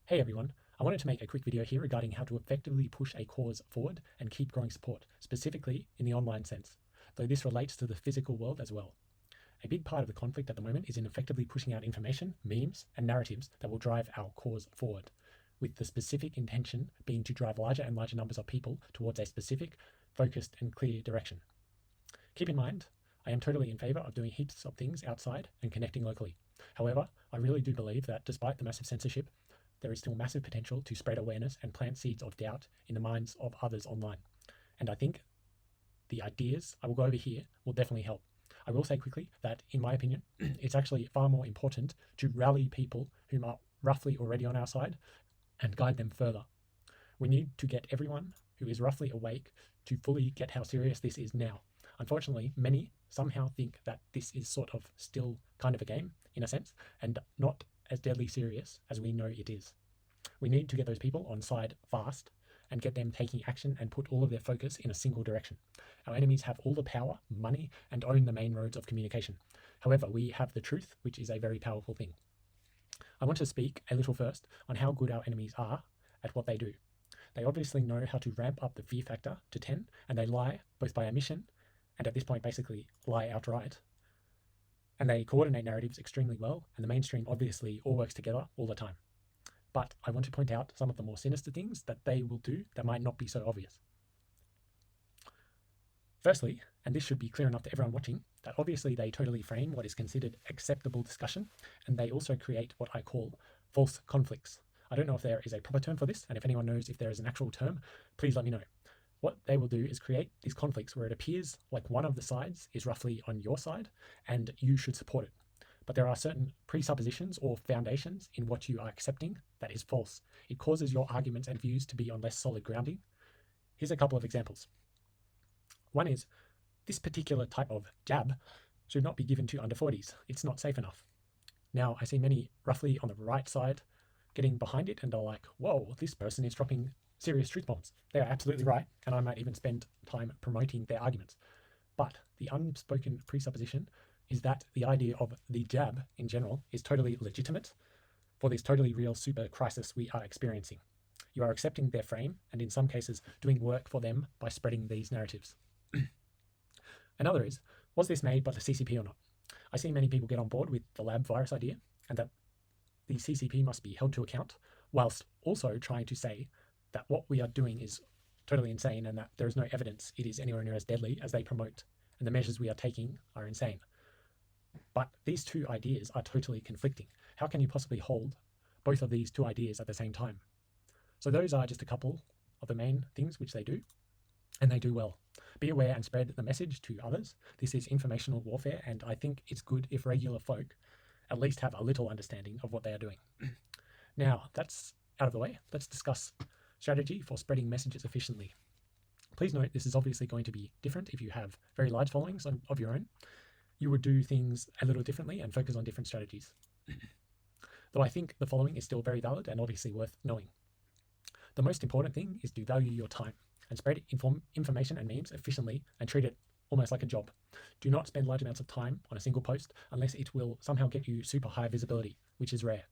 Hey everyone, I wanted to make a quick video here regarding how to effectively push a cause forward and keep growing support, specifically in the online sense, though this relates to the physical world as well. A big part of the conflict at the moment is in effectively pushing out information, memes, and narratives that will drive our cause forward, with the specific intention being to drive larger and larger numbers of people towards a specific, focused, and clear direction. Keep in mind, I am totally in favour of doing heaps of things outside and connecting locally. However, I really do believe that despite the massive censorship, there is still massive potential to spread awareness and plant seeds of doubt in the minds of others online. And I think the ideas I will go over here will definitely help. I will say quickly that, in my opinion, it's actually far more important to rally people whom are roughly already on our side and guide them further. We need to get everyone who is roughly awake to fully get how serious this is now. Unfortunately, many somehow think that this is sort of still kind of a game, in a sense, and not as deadly serious as we know it is. We need to get those people on side fast and get them taking action and put all of their focus in a single direction. Our enemies have all the power, money, and own the main roads of communication. However, we have the truth, which is a very powerful thing. I want to speak a little first on how good our enemies are at what they do. They obviously know how to ramp up the fear factor to 10, and they lie both by omission and at this point basically lie outright. And they coordinate narratives extremely well, and the mainstream obviously all works together all the time. But I want to point out some of the more sinister things that they will do that might not be so obvious. Firstly, and this should be clear enough to everyone watching, that obviously they totally frame what is considered acceptable discussion, and they also create what I call false conflicts. I don't know if there is a proper term for this, and if anyone knows if there is an actual term, please let me know. What they will do is create these conflicts where it appears like one of the sides is roughly on your side and you should support it. But there are certain presuppositions or foundations in what you are accepting that is false. It causes your arguments and views to be on less solid grounding. Here's a couple of examples. One is, this particular type of jab should not be given to under 40s. It's not safe enough. Now, I see many roughly on the right side getting behind it and are like, whoa, this person is dropping serious truth bombs. They are absolutely right, and I might even spend time promoting their arguments. But the unspoken presupposition is that the idea of the jab in general is totally legitimate for this totally real super crisis we are experiencing. You are accepting their frame and in some cases doing work for them by spreading these narratives. Another is, was this made by the CCP or not? I see many people get on board with the lab virus idea and that the CCP must be held to account, whilst also trying to say that what we are doing is totally insane and that there is no evidence it is anywhere near as deadly as they promote, and the measures we are taking are insane. But these two ideas are totally conflicting. How can you possibly hold both of these two ideas at the same time? So those are just a couple of the main things which they do, and they do well. Be aware and spread the message to others. This is informational warfare, and I think it's good if regular folk at least have a little understanding of what they are doing. Now, that's out of the way. Let's discuss strategy for spreading messages efficiently. Please note this is obviously going to be different if you have very large followings of your own. You would do things a little differently and focus on different strategies. Though I think the following is still very valid and obviously worth knowing. The most important thing is to value your time and spread information and memes efficiently and treat it almost like a job. Do not spend large amounts of time on a single post unless it will somehow get you super high visibility, which is rare.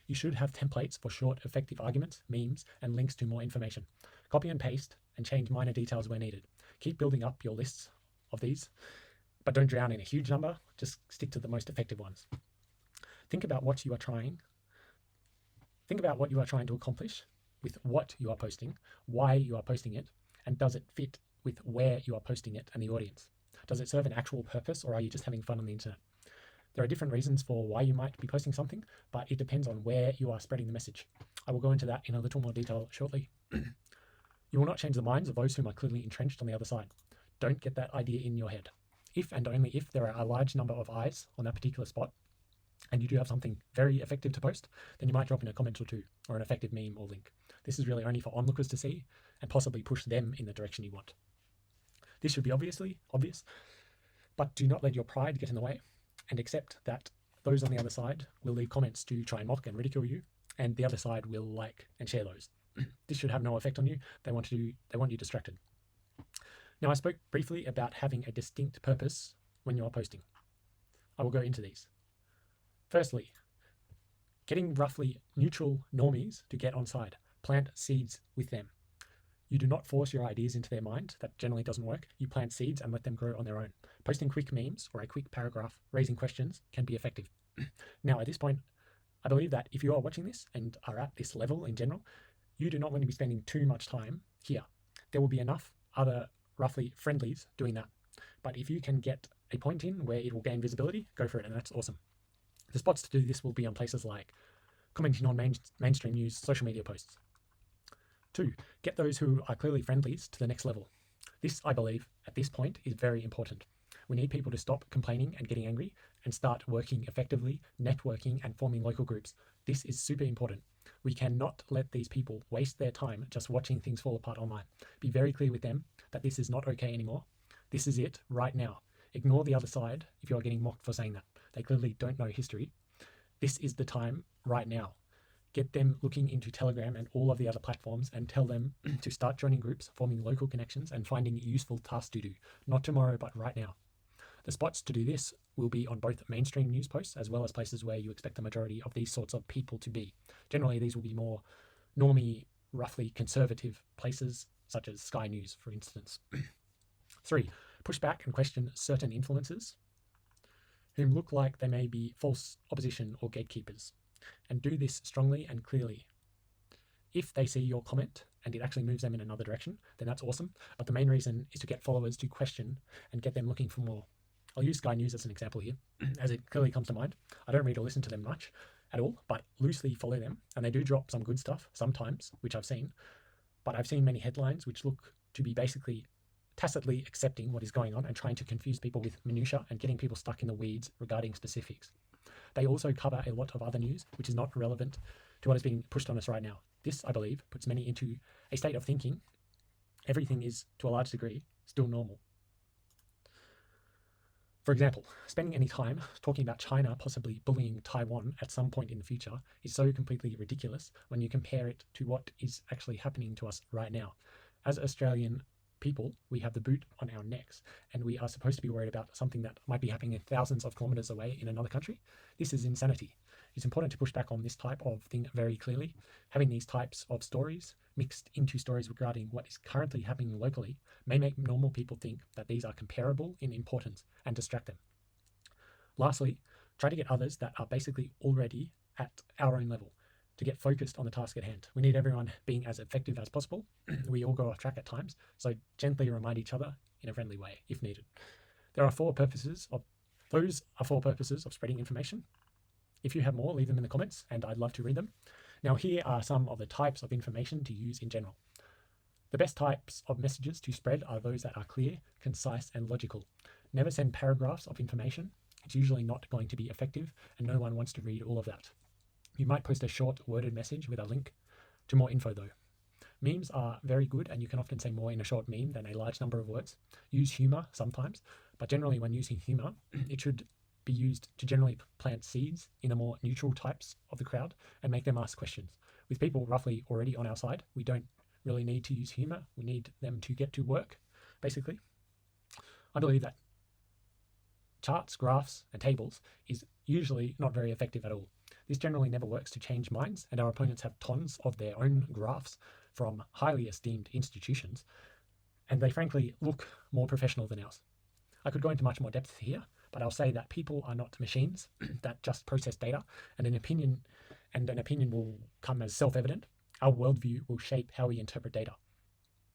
You should have templates for short, effective arguments, memes, and links to more information. Copy and paste and change minor details where needed. Keep building up your lists of these, but don't drown in a huge number. Just stick to the most effective ones. Think about what you are trying to accomplish with what you are posting, why you are posting it, and does it fit with where you are posting it and the audience? Does it serve an actual purpose, or are you just having fun on the internet? There are different reasons for why you might be posting something, but it depends on where you are spreading the message. I will go into that in a little more detail shortly. You will not change the minds of those whom are clearly entrenched on the other side. Don't get that idea in your head. If and only if there are a large number of eyes on that particular spot, and you do have something very effective to post, then you might drop in a comment or two, or an effective meme or link. This is really only for onlookers to see, and possibly push them in the direction you want. This should be obvious, but do not let your pride get in the way, and accept that those on the other side will leave comments to try and mock and ridicule you, and the other side will like and share those. This should have no effect on you. They want you distracted. Now, I spoke briefly about having a distinct purpose when you are posting. I will go into these. Firstly, Getting roughly neutral normies to get on side. Plant seeds with them. You do not force your ideas into their mind. That generally doesn't work. You plant seeds and let them grow on their own. Posting quick memes or a quick paragraph raising questions can be effective. Now, at this point, I believe that if you are watching this and are at this level in general, you do not want to be spending too much time here. There will be enough other roughly friendlies doing that. But if you can get a point in where it will gain visibility, go for it, and that's awesome. The spots to do this will be on places like commenting on mainstream news, social media posts. 2, get those who are clearly friendlies to the next level. This, I believe, at this point is very important. We need people to stop complaining and getting angry and start working effectively, networking and forming local groups. This is super important. We cannot let these people waste their time just watching things fall apart online. Be very clear with them that this is not okay anymore. This is it right now. Ignore the other side if you are getting mocked for saying that. They clearly don't know history. This is the time right now. Get them looking into Telegram and all of the other platforms and tell them to start joining groups, forming local connections and finding useful tasks to do. Not tomorrow, but right now. The spots to do this will be on both mainstream news posts as well as places where you expect the majority of these sorts of people to be. Generally, these will be more normie, roughly conservative places such as Sky News, for instance. 3, push back and question certain influencers whom look like they may be false opposition or gatekeepers, and do this strongly and clearly. If they see your comment and it actually moves them in another direction, then that's awesome. But the main reason is to get followers to question and get them looking for more. I'll use Sky News as an example here, as it clearly comes to mind. I don't read or listen to them much at all, but loosely follow them, and they do drop some good stuff sometimes, which I've seen. But I've seen many headlines which look to be basically tacitly accepting what is going on and trying to confuse people with minutiae and getting people stuck in the weeds regarding specifics. They also cover a lot of other news which is not relevant to what is being pushed on us right now. This, I believe, puts many into a state of thinking everything is, to a large degree, still normal. For example, spending any time talking about China possibly bullying Taiwan at some point in the future is so completely ridiculous when you compare it to what is actually happening to us right now. As Australian people, we have the boot on our necks, and we are supposed to be worried about something that might be happening thousands of kilometers away in another country. This is insanity. It's important to push back on this type of thing very clearly. Having these types of stories mixed into stories regarding what is currently happening locally may make normal people think that these are comparable in importance and distract them. Lastly, try to get others that are basically already at our own level to get focused on the task at hand. We need everyone being as effective as possible. We all go off track at times, so gently remind each other in a friendly way if needed. Those are 4 purposes of spreading information. If you have more, leave them in the comments and I'd love to read them. Now, here are some of the types of information to use in general. The best types of messages to spread are those that are clear, concise, and logical. Never send paragraphs of information. It's usually not going to be effective, and no one wants to read all of that. You might post a short worded message with a link to more info though. Memes are very good, and you can often say more in a short meme than a large number of words. Use humor sometimes, but generally when using humor, it should be used to generally plant seeds in the more neutral types of the crowd and make them ask questions. With people roughly already on our side, we don't really need to use humor. We need them to get to work, basically. I believe that charts, graphs, and tables is usually not very effective at all. This generally never works to change minds, and our opponents have tons of their own graphs from highly esteemed institutions, and they frankly look more professional than ours. I could go into much more depth here, but I'll say that people are not machines that just process data, and an opinion will come as self-evident. Our worldview will shape how we interpret data.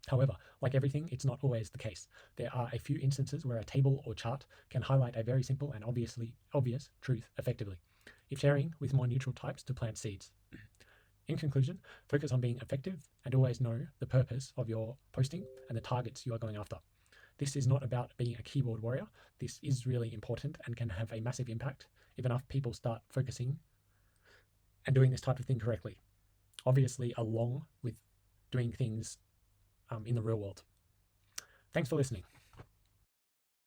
However, like everything, it's not always the case. There are a few instances where a table or chart can highlight a very simple and obvious truth effectively, if sharing with more neutral types to plant seeds. In conclusion, focus on being effective and always know the purpose of your posting and the targets you are going after. This is not about being a keyboard warrior. This is really important and can have a massive impact if enough people start focusing and doing this type of thing correctly. Obviously, along with doing things in the real world. Thanks for listening.